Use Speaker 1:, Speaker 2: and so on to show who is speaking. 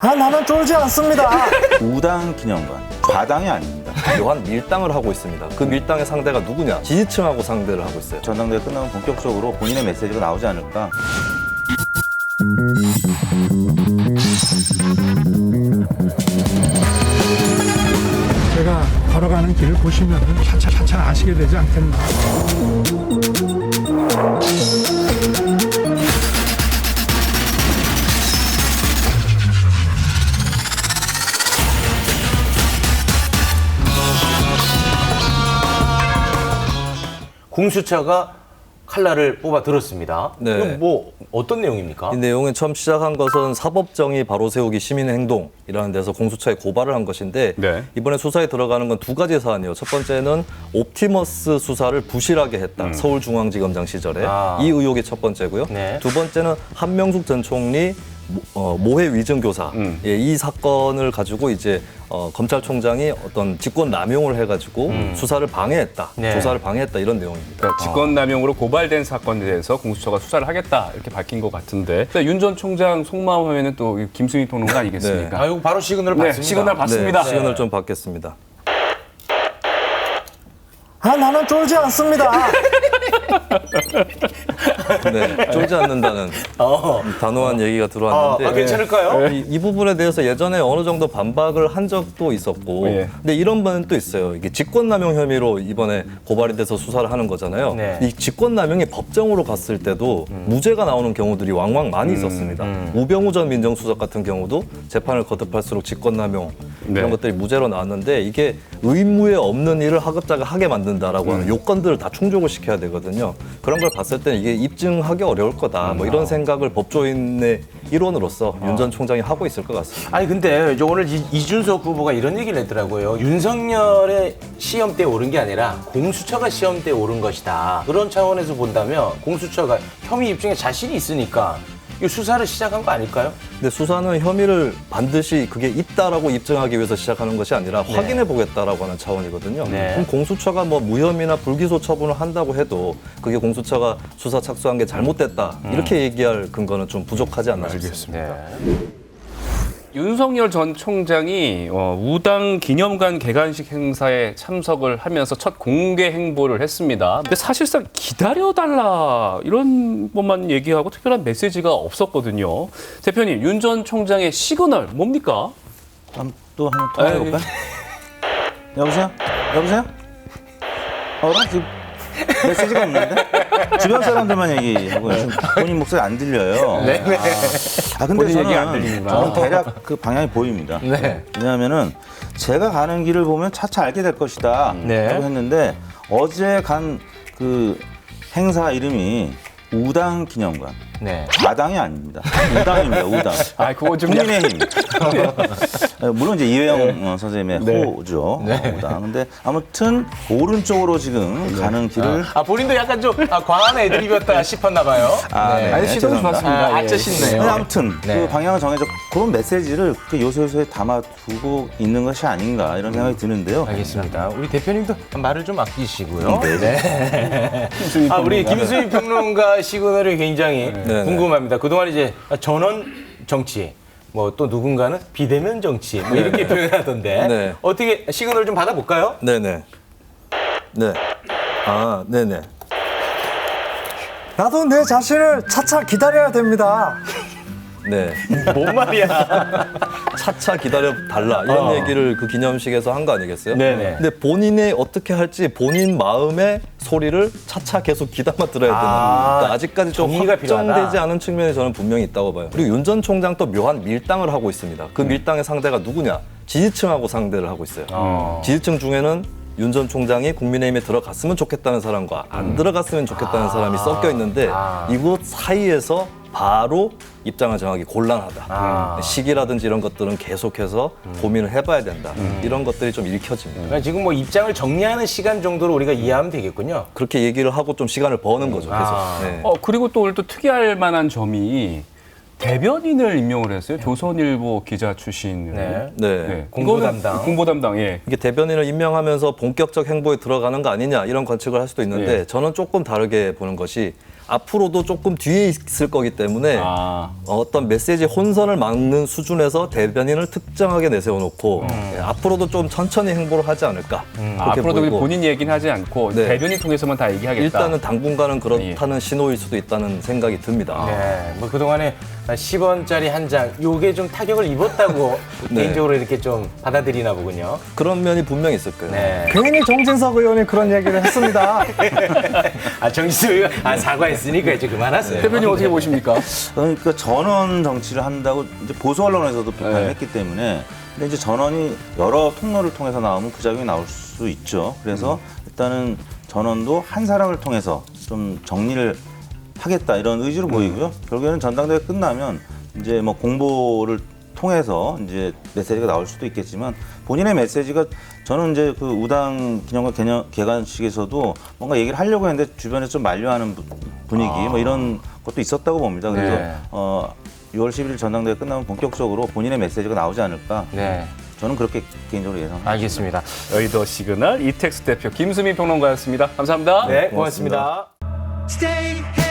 Speaker 1: 나는 쫄지 않습니다.
Speaker 2: 우당 기념관, 좌당이 아닙니다.
Speaker 3: 묘한 밀당을 하고 있습니다. 그 밀당의 상대가 누구냐? 지지층하고 상대를 하고 있어요.
Speaker 2: 전당대회 끝나면 본격적으로 본인의 메시지가 나오지 않을까.
Speaker 1: 제가 걸어가는 길을 보시면 차차 아시게 되지 않겠나.
Speaker 4: 공수처가 칼날을 뽑아 들었습니다.
Speaker 3: 네.
Speaker 4: 이건 뭐 어떤 내용입니까?
Speaker 3: 이 내용은 처음 시작한 것은 사법정의 바로 세우기 시민행동이라는 데서 공수처에 고발을 한 것인데
Speaker 5: 네.
Speaker 3: 이번에 수사에 들어가는 건 두 가지 사안이에요. 첫 번째는 옵티머스 수사를 부실하게 했다. 서울중앙지검장 시절에. 이 의혹이 첫 번째고요.
Speaker 4: 네.
Speaker 3: 두 번째는 한명숙 전 총리 모해 위증 교사 이 사건을 가지고 이제 검찰총장이 어떤 직권 남용을 해가지고 수사를 방해했다,
Speaker 4: 네.
Speaker 3: 조사를 방해했다 이런 내용입니다.
Speaker 5: 그러니까 직권남용으로 고발된 사건에 대해서 공수처가 수사를 하겠다 이렇게 밝힌 것 같은데 윤 전 총장 속마음 하면은 또 김수희 평론가 아니겠습니까?
Speaker 4: 아이고 바로 시그널을
Speaker 5: 네,
Speaker 4: 받습니다.
Speaker 5: 시그널 받습니다.
Speaker 3: 네, 시간을 좀 받겠습니다.
Speaker 1: 나는 쫄지 않습니다.
Speaker 3: 네, 쫄지 않는다는 단호한 얘기가 들어왔는데
Speaker 4: 괜찮을까요?
Speaker 3: 이 부분에 대해서 예전에 어느 정도 반박을 한 적도 있었고
Speaker 5: 예.
Speaker 3: 근데 이런 번은 또 있어요. 이게 직권남용 혐의로 이번에 고발이 돼서 수사를 하는 거잖아요.
Speaker 4: 네.
Speaker 3: 이 직권남용이 법정으로 갔을 때도 무죄가 나오는 경우들이 왕왕 많이 있었습니다. 우병우 전 민정수석 같은 경우도 재판을 거듭할수록 직권남용
Speaker 5: 네.
Speaker 3: 이런 것들이 무죄로 나왔는데 이게 의무에 없는 일을 하급자가 하게 만든다라고 하는 요건들을 다 충족을 시켜야 되거든요. 그런 걸 봤을 때는 이게 입증하기 어려울 거다. 뭐 이런 생각을 법조인의 일원으로서 윤 전 총장이 하고 있을 것 같습니다.
Speaker 4: 아니 근데 오늘 이준석 후보가 이런 얘기를 했더라고요. 윤석열의 시험대에 오른 게 아니라 공수처가 시험대에 오른 것이다. 그런 차원에서 본다면 공수처가 혐의 입증에 자신이 있으니까 이 수사를 시작한 거 아닐까요?
Speaker 3: 근데 수사는 혐의를 반드시 그게 있다라고 입증하기 위해서 시작하는 것이 아니라 확인해 보겠다라고 하는 차원이거든요.
Speaker 4: 네.
Speaker 3: 그럼 공수처가 뭐 무혐의나 불기소 처분을 한다고 해도 그게 공수처가 수사 착수한 게 잘못됐다 이렇게 얘기할 근거는 좀 부족하지 않나 싶습니다.
Speaker 5: 윤석열 전 총장이 우당 기념관 개관식 행사에 참석을 하면서 첫 공개 행보를 했습니다. 근데 사실상 기다려달라 이런 것만 얘기하고 특별한 메시지가 없었거든요. 대표님, 윤 전 총장의 시그널 뭡니까?
Speaker 2: 또 한번 통화해볼까요? 여보세요? 여보세요? 나 지금 메시지가 없는데? 주변 사람들만 얘기하고 지금 본인 목소리 안 들려요.
Speaker 4: 네.
Speaker 2: 근데
Speaker 5: 본인 얘기 안 들리는구나.
Speaker 2: 저는 대략 그 방향이 보입니다.
Speaker 4: 네.
Speaker 2: 왜냐하면은 제가 가는 길을 보면 차차 알게 될 것이다
Speaker 4: 네.
Speaker 2: 라고 했는데 어제 간 그 행사 이름이 우당 기념관.
Speaker 4: 네.
Speaker 2: 좌당이 아닙니다. 우당입니다. 우당.
Speaker 5: 그거 좀
Speaker 2: 국민의힘. 물론 이제 이회영 선생님의 호죠. 우당. 근데 아무튼 오른쪽으로 지금 가는 길을
Speaker 4: 본인도 약간 좀 과한 애드립이었다 싶었나 봐요.
Speaker 2: 네.
Speaker 5: 아니, 시도
Speaker 2: 죄송합니다.
Speaker 5: 좋았습니다.
Speaker 4: 아짜 쉽네요.
Speaker 2: 아무튼
Speaker 4: 네.
Speaker 2: 그 방향을 정해졌고 그런 메시지를 요소요소에 담아두고 있는 것이 아닌가 이런 생각이 드는데요.
Speaker 4: 알겠습니다. 우리 대표님도 말을 좀 아끼시고요.
Speaker 2: 네.
Speaker 4: 우리 김수희 평론가 시그널이 굉장히
Speaker 3: 네.
Speaker 4: 궁금합니다. 그동안 이제 전원 정치, 뭐 또 누군가는 비대면 정치, 뭐 이렇게 표현하던데
Speaker 3: 네.
Speaker 4: 어떻게 시그널 좀 받아볼까요?
Speaker 3: 네네. 네. 네네.
Speaker 1: 나도 내 자신을 차차 기다려야 됩니다.
Speaker 3: 네.
Speaker 4: 뭔 말이야?
Speaker 3: 차차 기다려 달라 이런 얘기를 그 기념식에서 한 거 아니겠어요?
Speaker 4: 네네.
Speaker 3: 근데 본인이 어떻게 할지 본인 마음의 소리를 차차 계속 귀담아 들어야 되는 그러니까 아직까지 좀
Speaker 4: 정리가
Speaker 3: 확정되지
Speaker 4: 필요하다.
Speaker 3: 않은 측면이 저는 분명히 있다고 봐요. 그리고 윤 전 총장 또 묘한 밀당을 하고 있습니다. 그 밀당의 상대가 누구냐? 지지층하고 상대를 하고 있어요. 지지층 중에는 윤 전 총장이 국민의힘에 들어갔으면 좋겠다는 사람과 안 들어갔으면 좋겠다는 사람이 섞여 있는데 이곳 사이에서 바로 입장을 정하기 곤란하다. 시기라든지 이런 것들은 계속해서 고민을 해봐야 된다. 이런 것들이 좀 읽혀집니다.
Speaker 4: 그러니까 지금 뭐 입장을 정리하는 시간 정도로 우리가 이해하면 되겠군요.
Speaker 3: 그렇게 얘기를 하고 좀 시간을 버는 거죠. 계속. 네.
Speaker 5: 그리고 또 오늘 또 특이할 만한 점이 대변인을 임명을 했어요. 조선일보 기자 출신으로.
Speaker 4: 네.
Speaker 3: 네.
Speaker 4: 공보
Speaker 5: 이거는
Speaker 4: 담당.
Speaker 5: 공보 담당, 예.
Speaker 3: 이게 대변인을 임명하면서 본격적 행보에 들어가는 거 아니냐 이런 관측을 할 수도 있는데
Speaker 5: 네.
Speaker 3: 저는 조금 다르게 보는 것이 앞으로도 조금 뒤에 있을 거기 때문에 어떤 메시지 혼선을 막는 수준에서 대변인을 특정하게 내세워놓고 앞으로도 좀 천천히 행보를 하지 않을까. 그렇게
Speaker 5: 앞으로도
Speaker 3: 보이고.
Speaker 5: 본인 얘기는 하지 않고
Speaker 3: 네.
Speaker 5: 대변인 통해서만 다 얘기하겠다.
Speaker 3: 일단은 당분간은 그렇다는 신호일 수도 있다는 생각이 듭니다.
Speaker 4: 네, 뭐 그동안에 10원짜리 한 장, 요게 좀 타격을 입었다고
Speaker 3: 네.
Speaker 4: 개인적으로 이렇게 좀 받아들이나 보군요.
Speaker 3: 그런 면이 분명히 있을 거예요.
Speaker 4: 네.
Speaker 1: 괜히 정진석 의원이 그런 얘기를 했습니다.
Speaker 4: 정지수 의원, 사과했으니까 이제 그만하세요.
Speaker 5: 대변인 어떻게 보십니까?
Speaker 2: 그러니까 전원 정치를 한다고 이제 보수 언론에서도 비판을
Speaker 5: 네.
Speaker 2: 했기 때문에 근데 이제 전원이 여러 통로를 통해서 나오면 부작용이 나올 수 있죠. 그래서 일단은 전원도 한 사람을 통해서 좀 정리를 하겠다 이런 의지로 보이고요. 결국에는 전당대회 끝나면 이제 뭐 공보를 통해서 이제 메시지가 나올 수도 있겠지만 본인의 메시지가 저는 이제 그 우당 기념관 개관식에서도 뭔가 얘기를 하려고 했는데 주변에서 좀 만류하는 분위기 뭐 이런 것도 있었다고 봅니다. 그래서
Speaker 5: 네.
Speaker 2: 6월 11일 전당대회 끝나면 본격적으로 본인의 메시지가 나오지 않을까.
Speaker 4: 네,
Speaker 2: 저는 그렇게 개인적으로 예상합니다.
Speaker 4: 알겠습니다.
Speaker 5: 여의도 시그널 이택수 대표 김수민 평론가였습니다. 감사합니다.
Speaker 4: 네, 고맙습니다.
Speaker 6: Stay